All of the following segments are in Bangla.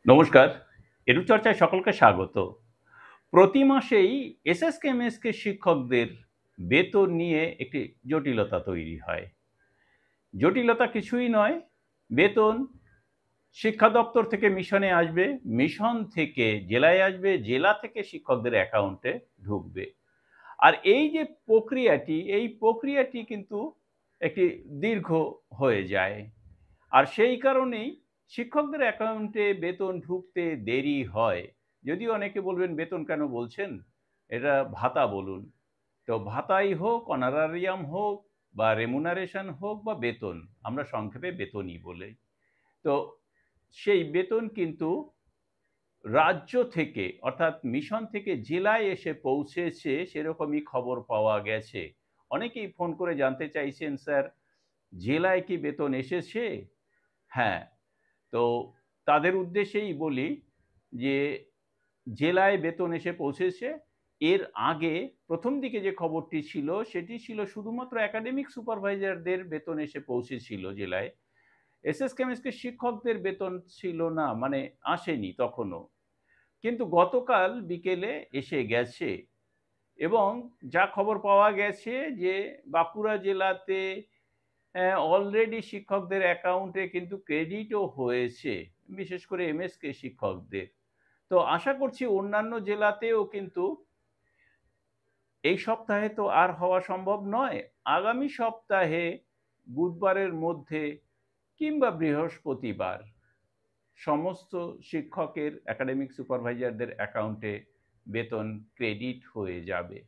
নমস্কার। এরূচর্চায় সকলকে স্বাগত। প্রতি মাসেই এসএসকেএমএসকে শিক্ষকদের বেতন নিয়ে একটি জটিলতা তৈরি হয়। জটিলতা কিছুই নয়, বেতন শিক্ষা দপ্তর থেকে মিশনে আসবে, মিশন থেকে জেলায় আসবে, জেলা থেকে শিক্ষকদের অ্যাকাউন্টে ঢুকবে। আর এই যে প্রক্রিয়াটি, এই প্রক্রিয়াটি কিন্তু একটি দীর্ঘ হয়ে যায়। আর সেই কারণেই শিক্ষকদের অ্যাকাউন্টে বেতন ঢুকতে দেরি হয়। যদিও অনেকে বলবেন, "বেতন কেন বলছেন? এটা ভাতা বলুন।" তো ভাতাই হোক, অনারারিয়াম হোক বা রেমুনারেশন হোক বা বেতন, আমরা সংক্ষেপে বেতনই বলি। তো সেই বেতন কিন্তু রাজ্য থেকে অর্থাৎ মিশন থেকে জেলায় এসে পৌঁছেছে সেরকমই খবর পাওয়া গেছে। অনেকেই ফোন করে জানতে চাইছেন, "স্যার, জেলায় কি বেতন এসেছে?" হ্যাঁ। তো তাদের উদ্দেশ্যেই বলি যে জেলায় বেতন এসে পৌঁছেছে। এর আগে ১ম দিকে যে খবরটি ছিল সেটি ছিল শুধুমাত্র একাডেমিক সুপারভাইজারদের বেতন এসে পৌঁছেছিল জেলায়। এসএসকেএমএসকে শিক্ষকদের বেতন ছিল না, মানে আসেনি তখনও। কিন্তু গতকাল বিকেলে এসে গেছে এবং যা খবর পাওয়া গেছে যে বাঁকুড়া জেলাতে অলরেডি শিক্ষকদের অ্যাকাউন্টে কিন্তু ক্রেডিটও হয়েছে, বিশেষ করে এমএসকে শিক্ষকদের। তো আশা করছি অন্যান্য জেলাতেও কিন্তু এই সপ্তাহে তো আর হওয়া সম্ভব নয়। আগামী সপ্তাহে বুধবারের মধ্যে কিংবা বৃহস্পতিবার সমস্ত শিক্ষকের একাডেমিক সুপারভাইজারদের অ্যাকাউন্টে বেতন ক্রেডিট হয়ে যাবে।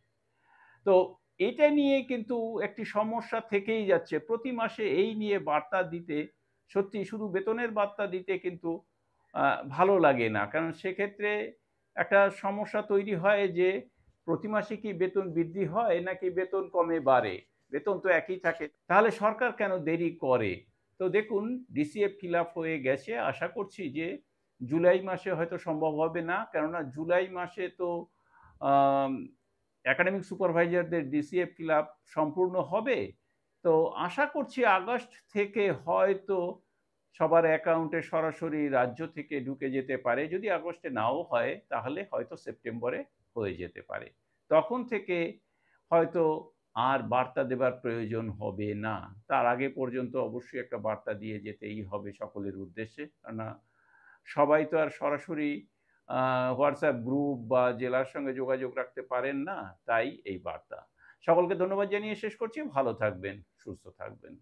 তো এটা নিয়ে কিন্তু একটি সমস্যা থেকেই যাচ্ছে। প্রতি মাসে এই নিয়ে বার্তা দিতে সত্যি শুধু বেতনের বার্তা দিতে কিন্তু আ ভালো লাগে না। কারণ সেক্ষেত্রে একটা সমস্যা তৈরি হয় যে প্রতি মাসে কি বেতন বৃদ্ধি হয় নাকি বেতন কমে বাড়ে? বেতন তো একই থাকে। তাহলে সরকার কেন দেরি করে? তো দেখুন, ডিসিএ ফিল আপ হয়ে গেছে। আশা করছি যে জুলাই মাসে হয়তো সম্ভব হবে না। কেননা জুলাই মাসে তো আম একাডেমিক সুপারভাইজারদের ডিসিএ ফিল আপ সম্পূর্ণ হবে। তো আশা করছি আগস্ট থেকে হয়তো সবার অ্যাকাউন্টে সরাসরি রাজ্য থেকে ঢুকে যেতে পারে। যদি আগস্টে নাও হয় তাহলে হয়তো সেপ্টেম্বরে হয়ে যেতে পারে। তখন থেকে হয়তো আর বার্তা দেবার প্রয়োজন হবে না। তার আগে পর্যন্ত অবশ্যই একটা বার্তা দিয়ে যেতেই হবে সকলের উদ্দেশ্যে। কেননা সবাই তো আর সরাসরি আ WhatsApp গ্রুপ বা জেলার সঙ্গে যোগাযোগ রাখতে পারেন না। তাই এই বার্তা। সকলকে ধন্যবাদ জানিয়ে শেষ করছি। ভালো থাকবেন, সুস্থ থাকবেন।